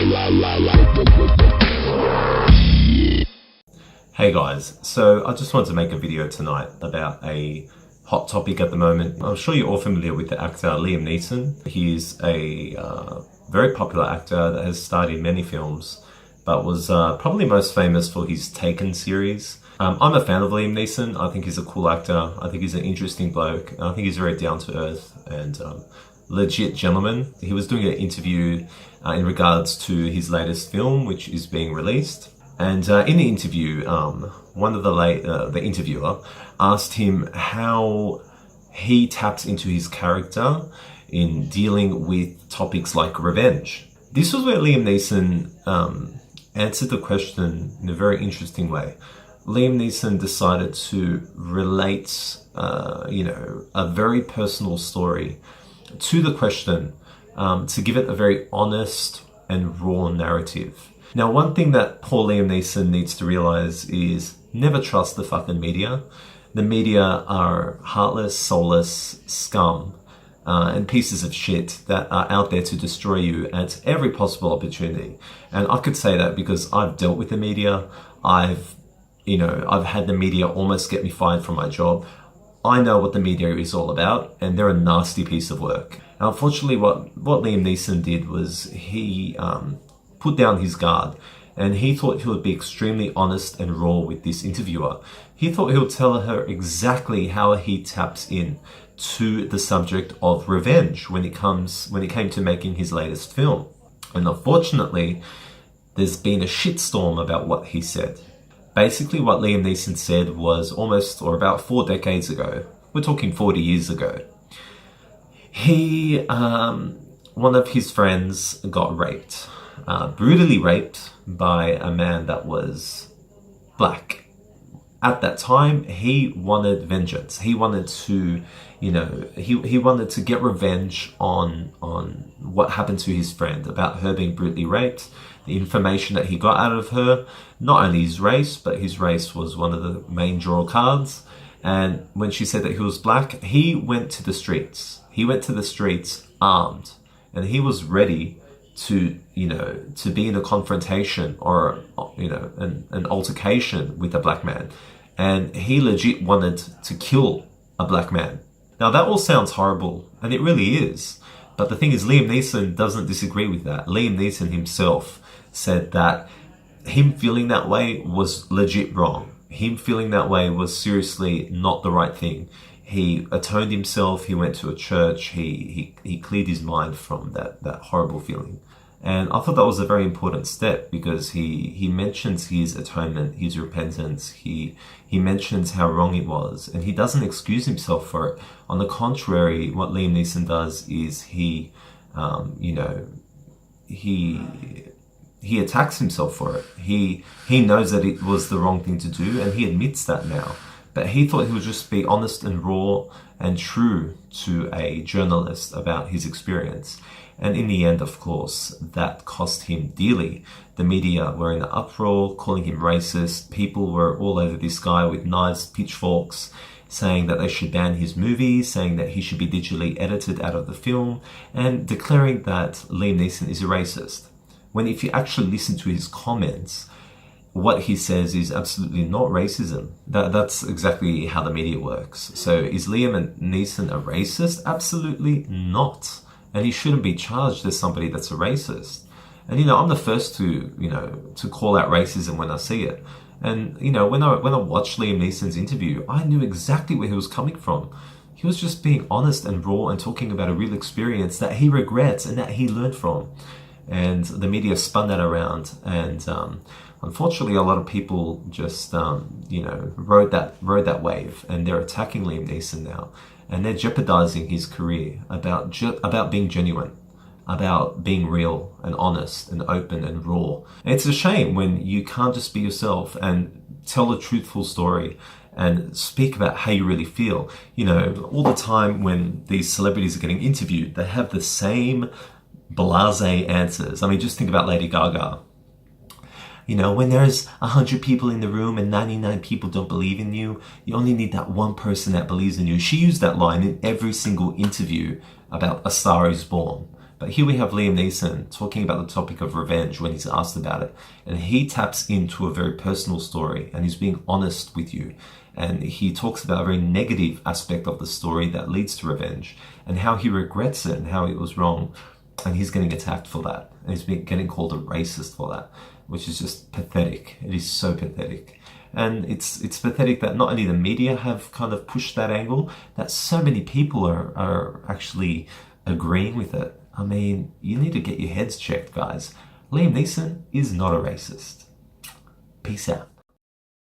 Hey guys, so I just wanted to make a video tonight about a hot topic at the moment. I'm sure you're all familiar with the actor Liam Neeson. He's a very popular actor that has starred in many films, but was probably most famous for his Taken series. I'm a fan of Liam Neeson. I think he's a cool actor. I think he's an interesting bloke. I think he's very down to earth and legit gentleman. He was doing an interview in regards to his latest film, which is being released. And in the interview, one of the interviewer asked him how he taps into his character in dealing with topics like revenge. This was where Liam Neeson answered the question in a very interesting way. Liam Neeson decided to relate, a very personal story to the question, to give it a very honest and raw narrative. Now, one thing that poor Liam Neeson needs to realize is never trust the fucking media. The media are heartless, soulless scum and pieces of shit that are out there to destroy you at every possible opportunity. And I could say that because I've dealt with the media. I've had the media almost get me fired from my job. I know what the media is all about, and they're a nasty piece of work. And unfortunately, what Liam Neeson did was he put down his guard, and he thought he would be extremely honest and raw with this interviewer. He thought he would tell her exactly how he taps in to the subject of revenge when it came to making his latest film. And unfortunately, there's been a shitstorm about what he said. Basically, what Liam Neeson said was about 4 decades ago. We're talking 40 years ago. One of his friends got raped. Brutally raped by a man that was black. At that time, he wanted vengeance. He wanted to, he wanted to get revenge on what happened to his friend, about her being brutally raped. The information that he got out of her, not only his race, but his race was one of the main draw cards. And when she said that he was black, he went to the streets. He went to the streets armed, and he was ready to be in a confrontation or an altercation with a black man, and he legit wanted to kill a black man. Now that all sounds horrible, and it really is, but the thing is, Liam Neeson doesn't disagree with that. Liam Neeson himself said that him feeling that way was legit wrong. Him feeling that way was seriously not the right thing. He atoned himself, he went to a church, he cleared his mind from that horrible feeling. And I thought that was a very important step, because he mentions his atonement, his repentance, he mentions how wrong it was, and he doesn't excuse himself for it. On the contrary, what Liam Neeson does is he attacks himself for it. He knows that it was the wrong thing to do, and he admits that now. But he thought he would just be honest and raw and true to a journalist about his experience. And in the end, of course, that cost him dearly. The media were in an uproar, calling him racist. People were all over this guy with knives, pitchforks, saying that they should ban his movies, saying that he should be digitally edited out of the film, and declaring that Liam Neeson is a racist. When if you actually listen to his comments, what he says is absolutely not racism. That's exactly how the media works. So is Liam Neeson a racist? Absolutely not. And he shouldn't be charged as somebody that's a racist. And I'm the first to call out racism when I see it. And when I watched Liam Neeson's interview, I knew exactly where he was coming from. He was just being honest and raw and talking about a real experience that he regrets and that he learned from. And the media spun that around, and unfortunately, a lot of people just rode that wave, and they're attacking Liam Neeson now, and they're jeopardizing his career about being genuine, about being real and honest and open and raw. And it's a shame when you can't just be yourself and tell a truthful story and speak about how you really feel. All the time when these celebrities are getting interviewed, they have the same blasé answers. I mean, just think about Lady Gaga. When there's 100 people in the room and 99 people don't believe in you, you only need that one person that believes in you. She used that line in every single interview about A Star Is Born. But here we have Liam Neeson talking about the topic of revenge when he's asked about it. And he taps into a very personal story and he's being honest with you. And he talks about a very negative aspect of the story that leads to revenge and how he regrets it and how it was wrong. And he's getting attacked for that. And he's getting called a racist for that, which is just pathetic. It is so pathetic. And it's pathetic that not only the media have kind of pushed that angle, that so many people are actually agreeing with it. I mean, you need to get your heads checked, guys. Liam Neeson is not a racist. Peace out.